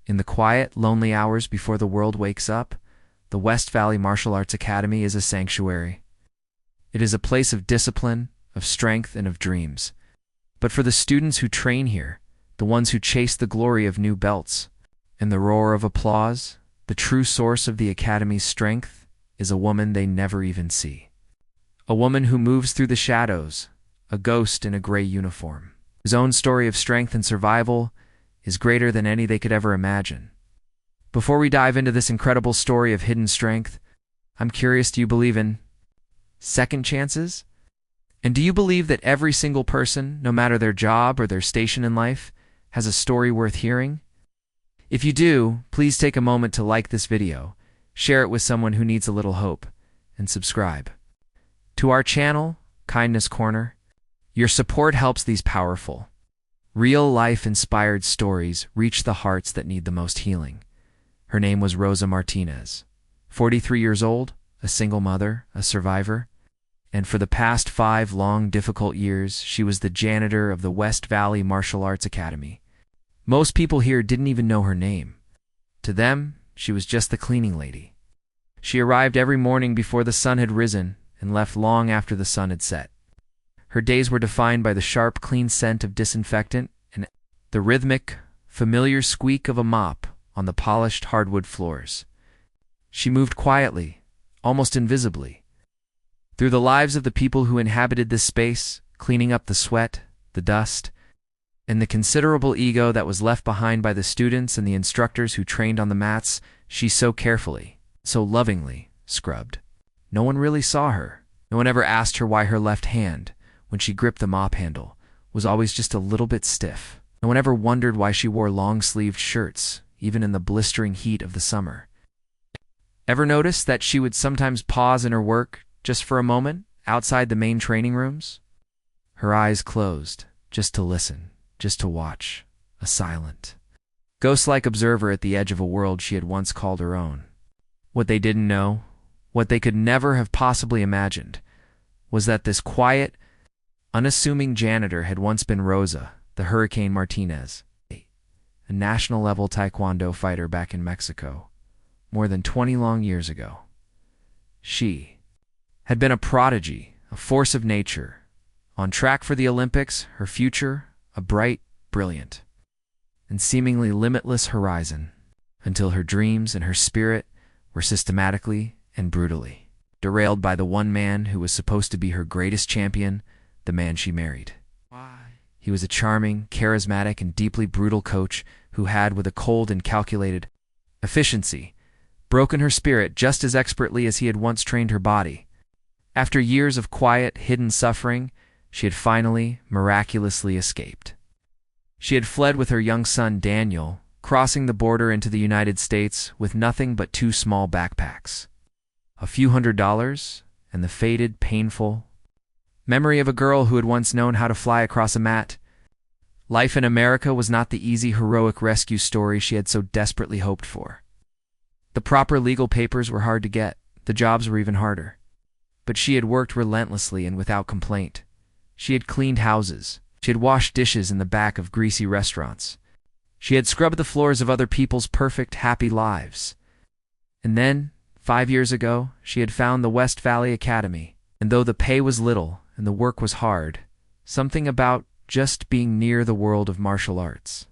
In the quiet, lonely hours before the world wakes up, the West Valley Martial Arts Academy is a sanctuary. It is a place of discipline, of strength, and of dreams. But for the students who train here, the ones who chase the glory of new belts and the roar of applause, the true source of the Academy's strength is a woman they never even see. A woman who moves through the shadows, a ghost in a gray uniform, whose own story of strength and survival is greater than any they could ever imagine. Before we dive into this incredible story of hidden strength, I'm curious, do you believe in second chances? And do you believe that every single person, no matter their job or their station in life, has a story worth hearing? If you do, please take a moment to like this video, share it with someone who needs a little hope, and subscribe. To our channel, Kindness Corner, your support helps these powerful, real-life-inspired stories reach the hearts that need the most healing. Her name was Rosa Martinez, 43 years old, a single mother, a survivor, and for the past 5 long, difficult years, she was the janitor of the West Valley Martial Arts Academy. Most people here didn't even know her name. To them, she was just the cleaning lady. She arrived every morning before the sun had risen and left long after the sun had set. Her days were defined by the sharp, clean scent of disinfectant and the rhythmic, familiar squeak of a mop on the polished hardwood floors. She moved quietly, almost invisibly, through the lives of the people who inhabited this space, cleaning up the sweat, the dust, and the considerable ego that was left behind by the students and the instructors who trained on the mats she so carefully, so lovingly scrubbed. No one really saw her. No one ever asked her why her left hand, when she gripped the mop handle, was always just a little bit stiff. No one ever wondered why she wore long-sleeved shirts, even in the blistering heat of the summer. Ever notice that she would sometimes pause in her work just for a moment outside the main training rooms? Her eyes closed, just to listen, just to watch, a silent, ghost-like observer at the edge of a world she had once called her own. What they didn't know, what they could never have possibly imagined, was that this quiet, unassuming janitor had once been Rosa, the Hurricane Martinez, a national-level taekwondo fighter back in Mexico, more than 20 long years ago. She had been a prodigy, a force of nature, on track for the Olympics, her future a bright, brilliant, and seemingly limitless horizon, until her dreams and her spirit were systematically and brutally derailed by the one man who was supposed to be her greatest champion, the man she married. Why? He was a charming, charismatic, and deeply brutal coach who had, with a cold and calculated efficiency, broken her spirit just as expertly as he had once trained her body. After years of quiet, hidden suffering, she had finally, miraculously escaped. She had fled with her young son, Daniel, crossing the border into the United States with nothing but 2 small backpacks, a few $100s, and the faded, painful memory of a girl who had once known how to fly across a mat. Life in America was not the easy, heroic rescue story she had so desperately hoped for. The proper legal papers were hard to get, the jobs were even harder. But she had worked relentlessly and without complaint. She had cleaned houses. She had washed dishes in the back of greasy restaurants. She had scrubbed the floors of other people's perfect, happy lives. And then, 5 years ago, she had found the West Valley Academy. And though the pay was little and the work was hard, something about just being near the world of martial arts.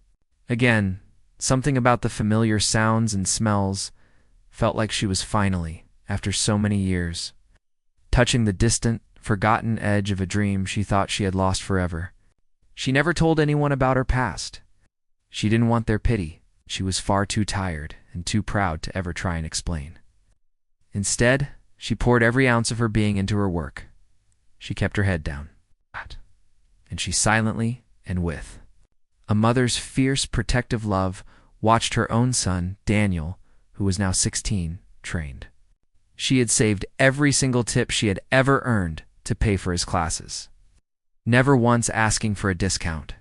Again, something about the familiar sounds and smells felt like she was finally, after so many years, touching the distant, forgotten edge of a dream she thought she had lost forever. She never told anyone about her past. She didn't want their pity. She was far too tired and too proud to ever try and explain. Instead, she poured every ounce of her being into her work. She kept her head down. And she silently, and with a mother's fierce, protective love, watched her own son, Daniel, who was now 16, trained. She had saved every single tip she had ever earned to pay for his classes, never once asking for a discount,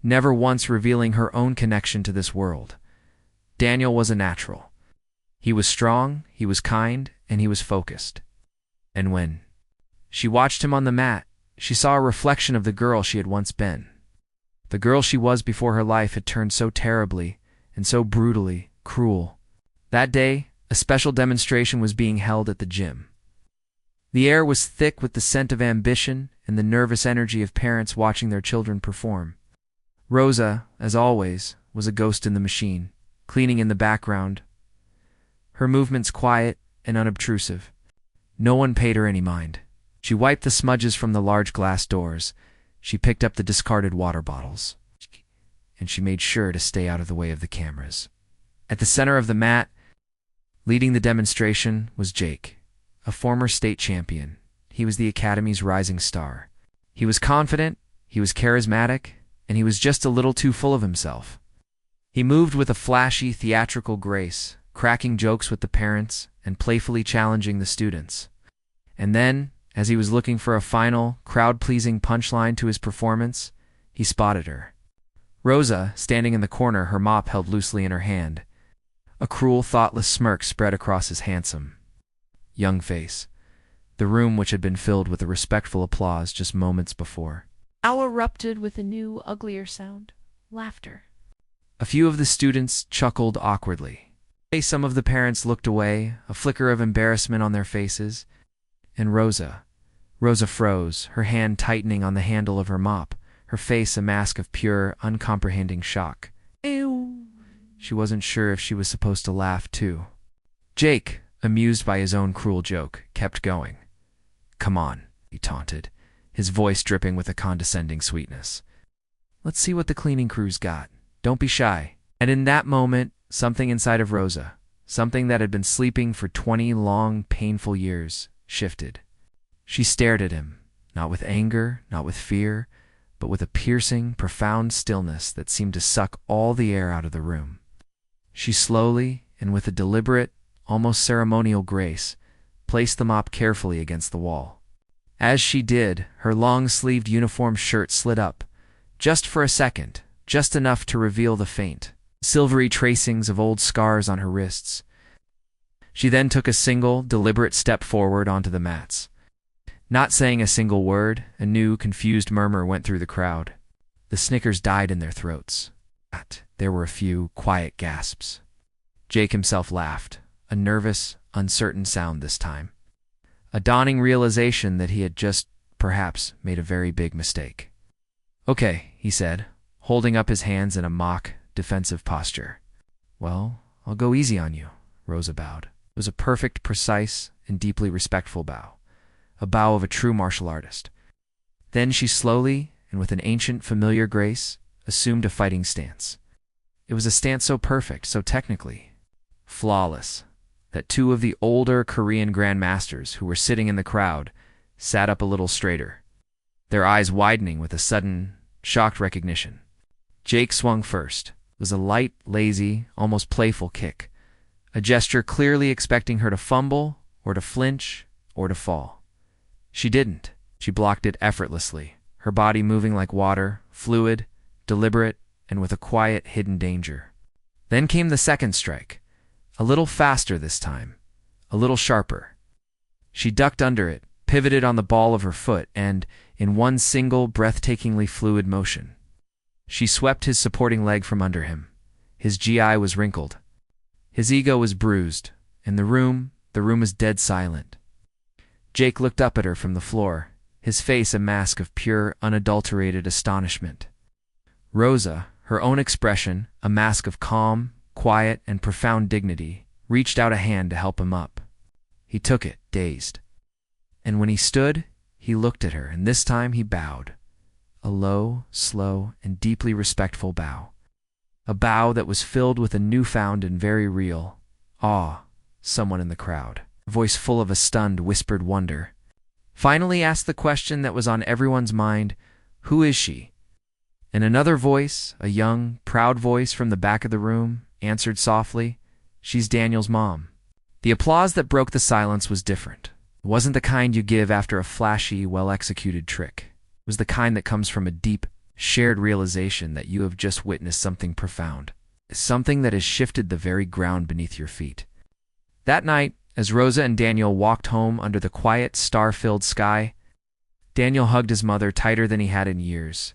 never once revealing her own connection to this world. Daniel was a natural. He was strong, he was kind, and he was focused. And when she watched him on the mat, she saw a reflection of the girl she had once been. The girl she was before her life had turned so terribly and so brutally cruel. That day, a special demonstration was being held at the gym. The air was thick with the scent of ambition and the nervous energy of parents watching their children perform. Rosa, as always, was a ghost in the machine, cleaning in the background, her movements quiet and unobtrusive. No one paid her any mind. She wiped the smudges from the large glass doors. She picked up the discarded water bottles. And she made sure to stay out of the way of the cameras. At the center of the mat, leading the demonstration, was Jake, a former state champion. He was the Academy's rising star. He was confident, he was charismatic, and he was just a little too full of himself. He moved with a flashy, theatrical grace, cracking jokes with the parents and playfully challenging the students. And then, as he was looking for a final, crowd-pleasing punchline to his performance, he spotted her. Rosa, standing in the corner, her mop held loosely in her hand. A cruel, thoughtless smirk spread across his handsome, young face. The room, which had been filled with a respectful applause just moments before, now erupted with a new, uglier sound. Laughter. A few of the students chuckled awkwardly. Some of the parents looked away, a flicker of embarrassment on their faces. And Rosa froze, her hand tightening on the handle of her mop, her face a mask of pure, uncomprehending shock. Ew. She wasn't sure if she was supposed to laugh, too. Jake, amused by his own cruel joke, kept going. "Come on," he taunted, his voice dripping with a condescending sweetness. "Let's see what the cleaning crew's got. Don't be shy." And in that moment, something inside of Rosa, something that had been sleeping for 20 long, painful years, shifted. She stared at him, not with anger, not with fear, but with a piercing, profound stillness that seemed to suck all the air out of the room. She slowly, and with a deliberate, almost ceremonial grace, placed the mop carefully against the wall. As she did, her long-sleeved uniform shirt slid up, just for a second, just enough to reveal the faint, silvery tracings of old scars on her wrists. She then took a single, deliberate step forward onto the mats. Not saying a single word, a new, confused murmur went through the crowd. The snickers died in their throats. There were a few quiet gasps. Jake himself laughed, a nervous, uncertain sound this time. A dawning realization that he had just, perhaps, made a very big mistake. "Okay," he said, holding up his hands in a mock, defensive posture. "Well, I'll go easy on you," Rosa bowed. It was a perfect, precise, and deeply respectful bow. A bow of a true martial artist. Then she slowly, and with an ancient, familiar grace, assumed a fighting stance. It was a stance so perfect, so technically flawless, that two of the older Korean grandmasters who were sitting in the crowd sat up a little straighter, their eyes widening with a sudden, shocked recognition. Jake swung first. It was a light, lazy, almost playful kick, a gesture clearly expecting her to fumble, or to flinch, or to fall. She didn't. She blocked it effortlessly, her body moving like water, fluid, deliberate, and with a quiet, hidden danger. Then came the second strike, a little faster this time, a little sharper. She ducked under it, pivoted on the ball of her foot, and, in one single, breathtakingly fluid motion, she swept his supporting leg from under him. His GI was wrinkled. His ego was bruised, and the room was dead silent. Jake looked up at her from the floor, his face a mask of pure, unadulterated astonishment. Rosa, her own expression, a mask of calm, quiet, and profound dignity, reached out a hand to help him up. He took it, dazed. And when he stood, he looked at her, and this time he bowed. A low, slow, and deeply respectful bow. A bow that was filled with a newfound and very real awe. Someone in the crowd, a voice full of a stunned, whispered wonder, finally asked the question that was on everyone's mind, "Who is she?" And another voice, a young, proud voice from the back of the room, answered softly, "She's Daniel's mom." The applause that broke the silence was different. It wasn't the kind you give after a flashy, well-executed trick. It was the kind that comes from a deep, shared realization that you have just witnessed something profound, something that has shifted the very ground beneath your feet. That night, as Rosa and Daniel walked home under the quiet, star-filled sky, Daniel hugged his mother tighter than he had in years.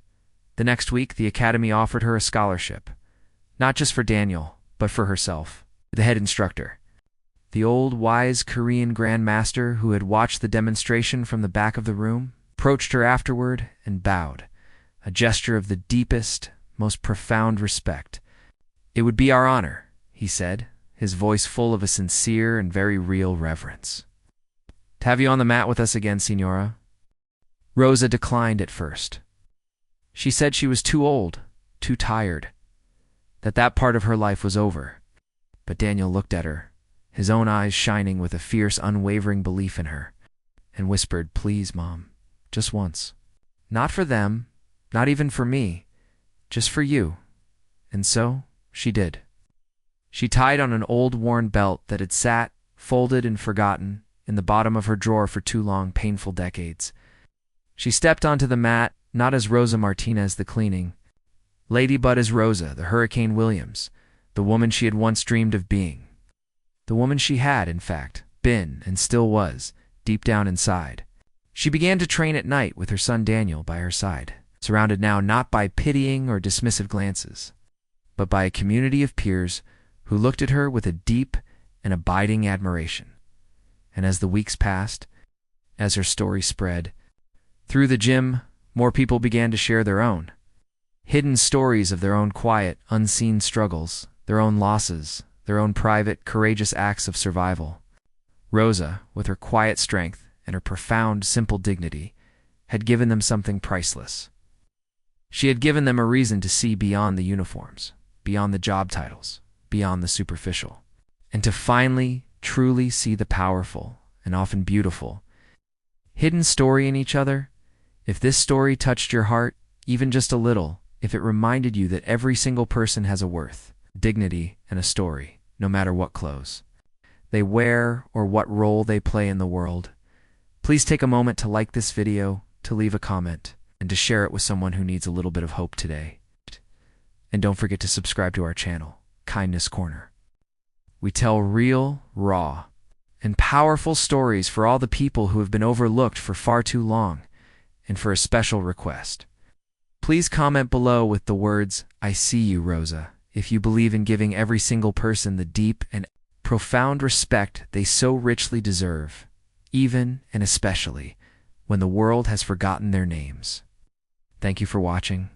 The next week, the Academy offered her a scholarship, not just for Daniel, but for herself, the head instructor. The old, wise Korean grandmaster who had watched the demonstration from the back of the room approached her afterward and bowed, a gesture of the deepest, most profound respect. "It would be our honor," he said, his voice full of a sincere and very real reverence. "To have you on the mat with us again, Signora." Rosa declined at first. She said she was too old, too tired, that part of her life was over. But Daniel looked at her, his own eyes shining with a fierce, unwavering belief in her, and whispered, "Please, Mom, just once. Not for them, not even for me, just for you." And so she did. She tied on an old worn belt that had sat, folded and forgotten, in the bottom of her drawer for 2 long, painful decades. She stepped onto the mat, not as Rosa Martinez the cleaning lady, but as Rosa, the Hurricane Williams, the woman she had once dreamed of being. The woman she had, in fact, been and still was, deep down inside. She began to train at night with her son Daniel by her side, surrounded now not by pitying or dismissive glances, but by a community of peers who looked at her with a deep and abiding admiration. And as the weeks passed, as her story spread, through the gym, more people began to share their own hidden stories of their own quiet, unseen struggles, their own losses, their own private, courageous acts of survival. Rosa, with her quiet strength and her profound, simple dignity, had given them something priceless. She had given them a reason to see beyond the uniforms, beyond the job titles, beyond the superficial, and to finally, truly see the powerful and often beautiful hidden story in each other. If this story touched your heart, even just a little, if it reminded you that every single person has a worth, dignity, and a story, no matter what clothes they wear or what role they play in the world, please take a moment to like this video, to leave a comment, and to share it with someone who needs a little bit of hope today. And don't forget to subscribe to our channel, Kindness Corner. We tell real, raw, and powerful stories for all the people who have been overlooked for far too long, and for a special request. Please comment below with the words, "I see you, Rosa," if you believe in giving every single person the deep and profound respect they so richly deserve, even and especially when the world has forgotten their names. Thank you for watching.